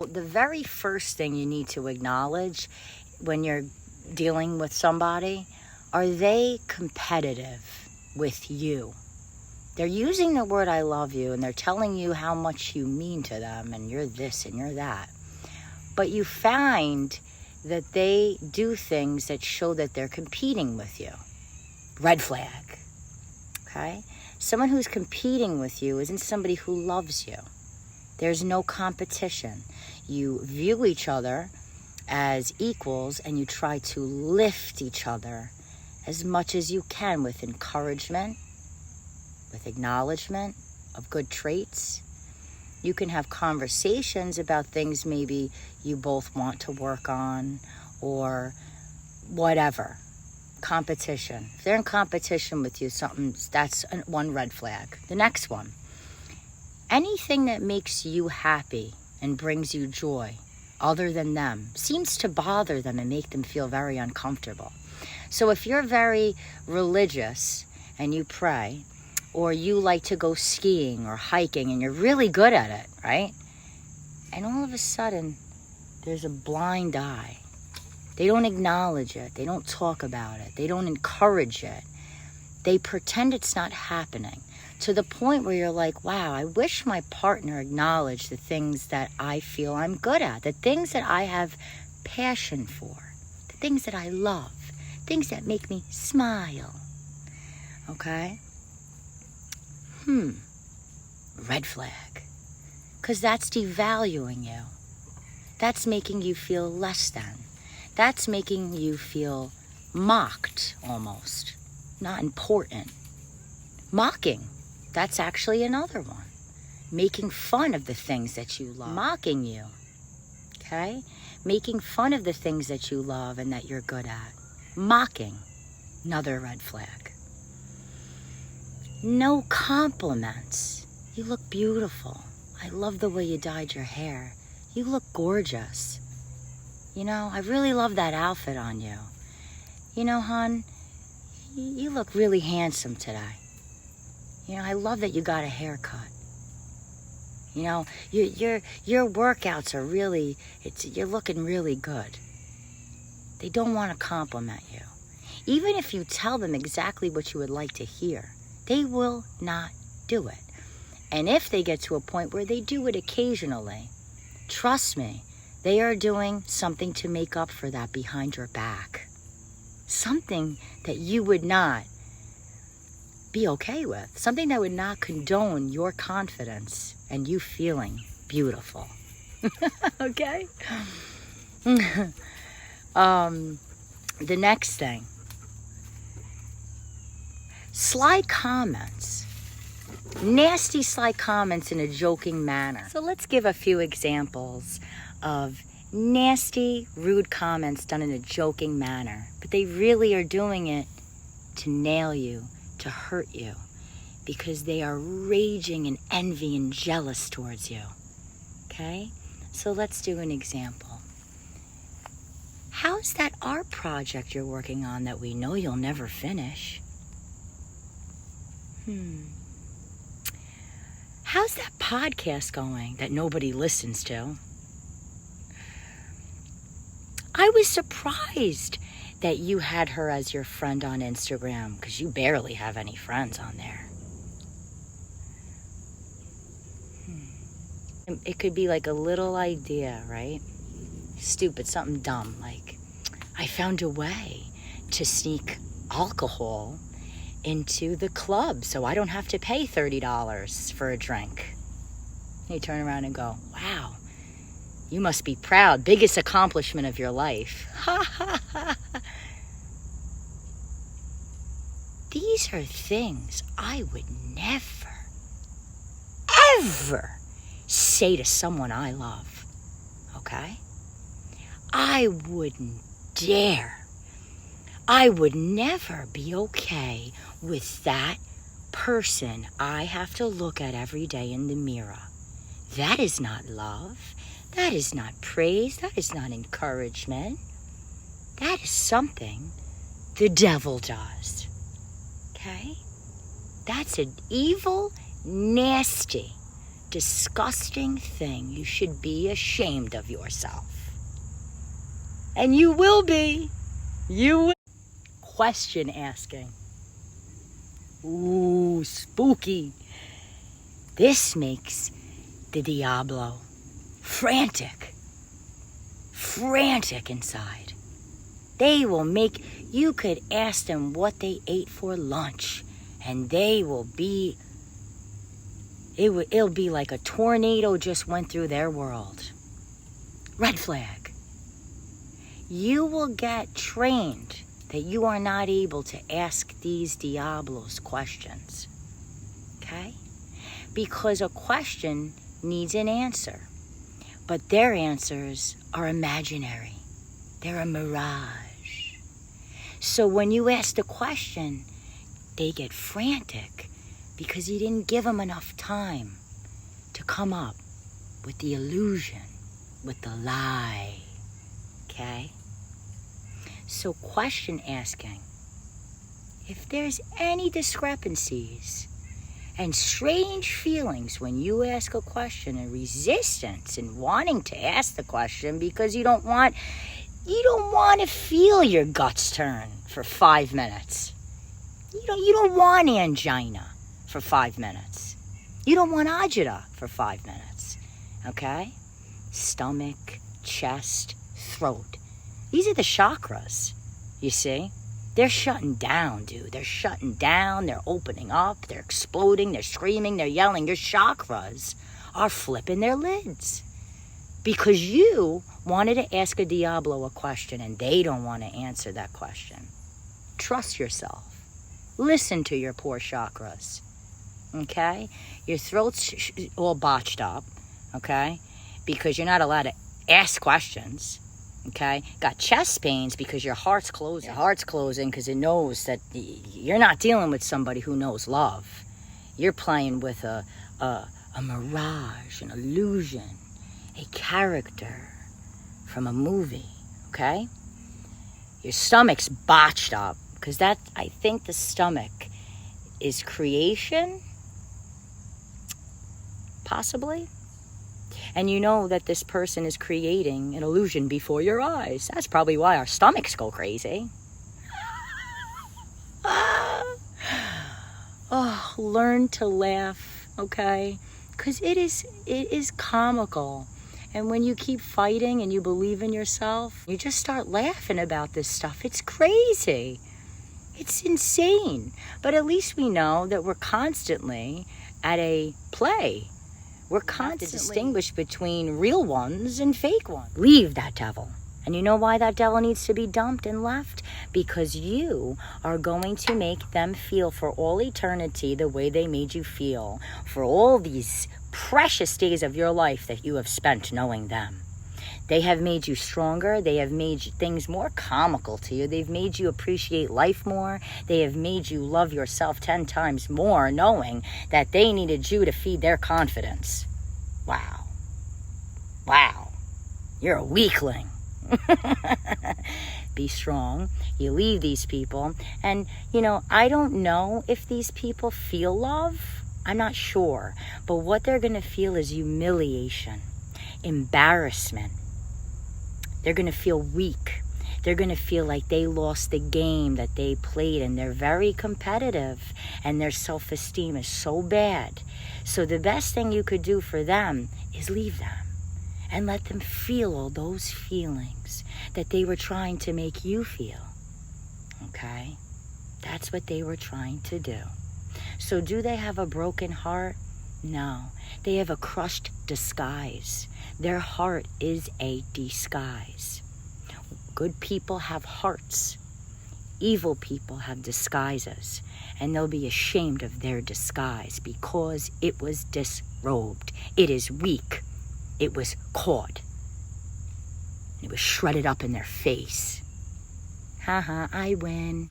The very first thing you need to acknowledge when you're dealing with somebody, are they competitive with you? They're using the word I love you and they're telling you how much you mean to them and you're this and you're that. But you find that they do things that show that they're competing with you. Red flag. Okay? Someone who's competing with you isn't somebody who loves you. There's no competition. You view each other as equals and you try to lift each other as much as you can with encouragement, with acknowledgement of good traits. You can have conversations about things maybe you both want to work on or whatever. Competition. If they're in competition with you, that's one red flag. The next one. Anything that makes you happy and brings you joy other than them seems to bother them and make them feel very uncomfortable. So if you're very religious and you pray, or you like to go skiing or hiking and you're really good at it, right? And all of a sudden, there's a blind eye. They don't acknowledge it. They don't talk about it. They don't encourage it. They pretend it's not happening. To the point where you're like, wow, I wish my partner acknowledged the things that I feel I'm good at, the things that I have passion for, the things that I love, things that make me smile. Okay? Red flag. Because that's devaluing you. That's making you feel less than. That's making you feel mocked almost. Not important. Mocking. That's actually another one. Making fun of the things that you love. Mocking you. Okay? Making fun of the things that you love and that you're good at. Mocking. Another red flag. No compliments. You look beautiful. I love the way you dyed your hair. You look gorgeous. You know, I really love that outfit on you. You know, hon, you look really handsome today. You know, I love that you got a haircut. You know, your workouts are really, you're looking really good. They don't want to compliment you. Even if you tell them exactly what you would like to hear, they will not do it. And if they get to a point where they do it occasionally, trust me, they are doing something to make up for that behind your back. Something that you would not be okay with. Something that would not condone your confidence and you feeling beautiful. Okay? The next thing. Sly comments. Nasty sly comments in a joking manner. So let's give a few examples of nasty, rude comments done in a joking manner. But they really are doing it to nail you, to hurt you, because they are raging in envy and jealous towards you. Okay? So let's do an example. How's that art project you're working on that we know you'll never finish? How's that podcast going that nobody listens to? I was surprised that you had her as your friend on Instagram because you barely have any friends on there. It could be like a little idea, right? Stupid, something dumb, like, I found a way to sneak alcohol into the club so I don't have to pay $30 for a drink. And you turn around and go, wow, you must be proud. Biggest accomplishment of your life. These are things I would never, ever say to someone I love. Okay? I wouldn't dare. I would never be okay with that person I have to look at every day in the mirror. That is not love. That is not praise. That is not encouragement. That is something the devil does. Okay? That's an evil, nasty disgusting thing. You should be ashamed of yourself. And you will be. You will. Question asking. Ooh, spooky. This makes the Diablo frantic inside. They will make, you could ask them what they ate for lunch, and they will be, it'll be like a tornado just went through their world. Red flag. You will get trained that you are not able to ask these Diablos questions. Okay? Because a question needs an answer. But their answers are imaginary. They're a mirage. So when you ask the question, they get frantic because you didn't give them enough time to come up with the illusion, with the lie. Okay? So question asking. If there's any discrepancies and strange feelings when you ask a question, and resistance in wanting to ask the question because you don't want to feel your guts turn for 5 minutes. You don't want angina for 5 minutes. You don't want agita for 5 minutes. Okay? Stomach, chest, throat. These are the chakras, you see? They're shutting down, dude. They're shutting down. They're opening up. They're exploding. They're screaming. They're yelling. Your chakras are flipping their lids. Because you wanted to ask a Diablo a question and they don't want to answer that question. Trust yourself. Listen to your poor chakras. Okay? Your throat's all botched up. Okay? Because you're not allowed to ask questions. Okay? Got chest pains because your heart's closing. Your heart's closing because it knows that you're not dealing with somebody who knows love. You're playing with a mirage, an illusion, a character from a movie. Okay? Your stomach's botched up because I think the stomach is creation. Possibly. And you know that this person is creating an illusion before your eyes. That's probably why our stomachs go crazy. Oh, learn to laugh, okay? Because it is comical. And when you keep fighting and you believe in yourself, you just start laughing about this stuff. It's crazy. It's insane. But at least we know that we're constantly at a play. We're constantly distinguish between real ones and fake ones. Leave that devil. And you know why that devil needs to be dumped and left? Because you are going to make them feel for all eternity the way they made you feel for all these precious days of your life that you have spent knowing them. They have made you stronger. They have made things more comical to you. They've made you appreciate life more. They have made you love yourself 10 times more, knowing that they needed you to feed their confidence. Wow. Wow. You're a weakling. Be strong. You leave these people. And, I don't know if these people feel love. I'm not sure. But what they're going to feel is humiliation, embarrassment. They're going to feel weak. They're going to feel like they lost the game that they played, and they're very competitive, and their self-esteem is so bad. So the best thing you could do for them is leave them and let them feel all those feelings that they were trying to make you feel. Okay? That's what they were trying to do. So do they have a broken heart? No. They have a crushed disguise. Their heart is a disguise. Good people have hearts. Evil people have disguises. And they'll be ashamed of their disguise because it was disrobed. It is weak. It was caught. It was shredded up in their face. Haha, I win.